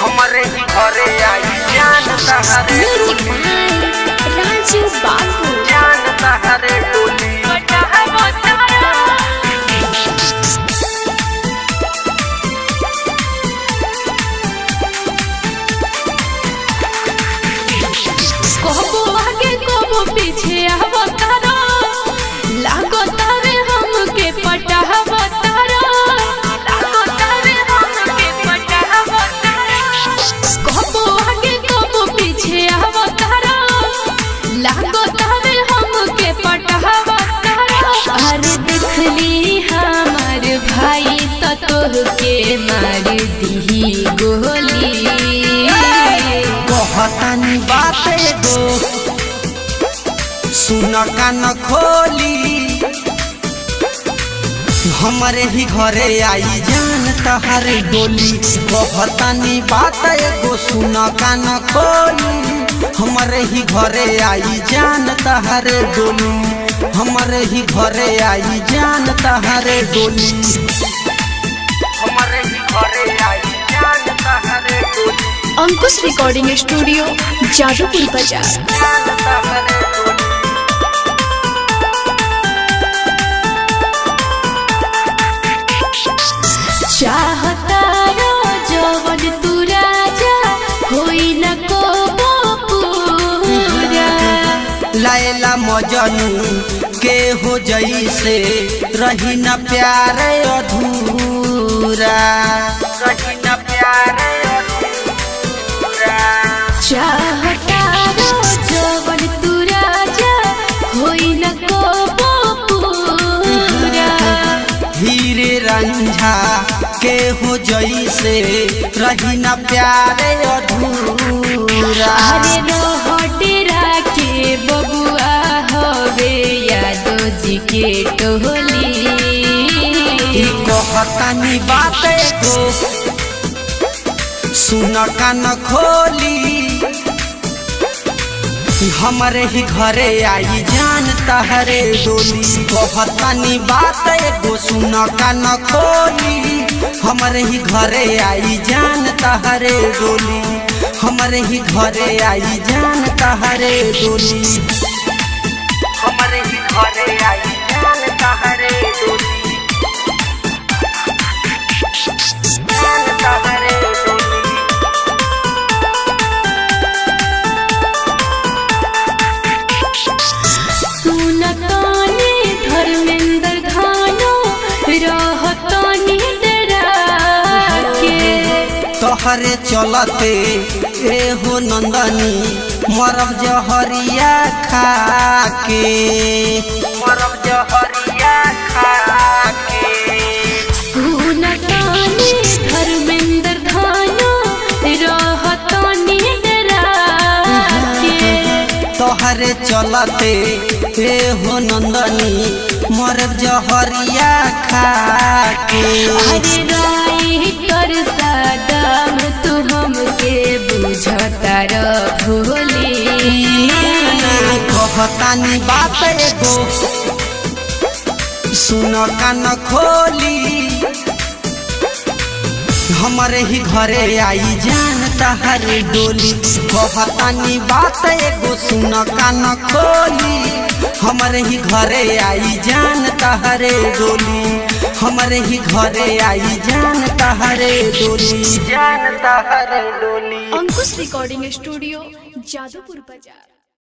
हमारे ही घरे आई जान तहरे राजू बाबू जान तहरे डोली कहबो आगे कहबो पीछे अवतारा लागो तारे हमके पटावा तारा लागो तारे हमके पटावा तारा कहबो आगे कहबो पीछे अवतारा लागो तारे हमके पटावा तारा अरे देखली हमार भाई तो तोहके मार दी गोली कहतानी बात गो सुन कान खोली हमारे ही घरे आई जान तहरे डोली कहतानी बात गो सुन कान खोली हमारे ही घरे आई जान तहरे डोली हमारे ही घरे आई जान तहरे डोली हमारे ही घरे आई जान तहरे डोली। अंकुश रिकॉर्डिंग स्टूडियो जादूपुर बाजार। चाहता जवन तू राजा होई न को पूरा लैला मजनू के हो जैसे रही न प्यार अधूरा रही न प्यार अधूरा चाहता जवन तू राजा होई न को पूरा हीरे रंझा के हो जैसे रही न प्यार अधूरा अरे रोहटेरा के बबुआ हवे यादव जी के टोली कहतानी बात गो सुन कान खोली हमारे ही घरे आई जान तहरे डोली कहतानी बात गो सुन कान खोली हमारे ही घरे आई जान तहरे डोली हमारे ही घरे आई जान तहरे डोली हमारे ही घरे आई जान तहरे डोली जान तहरे डोली सुनतानी धर्मेंद्र धानो रहतानी डरा के तोहरे चलते ए हो नंदनी मरब जहरिया खा के मरब जहरिया खा के सुनतानी धर्मेंद्र धानो रहतानी डरा के तोहरे चलते ए हो नंदनी मरब जहरिया खा के अरे राइटर सदाम तू हमके बुझता भोली कहतानी बात गो सुन कान खोली हमारे ही घरे आई जान तहरे डोली कहतानी बात गो सुन कान खोली हमारे ही घरे आई जान तहरे डोली हमारे ही घरे आई जान तहरे डोली जान तहरे डोली। अंकुश रिकॉर्डिंग स्टूडियो जादूपुर बाजार।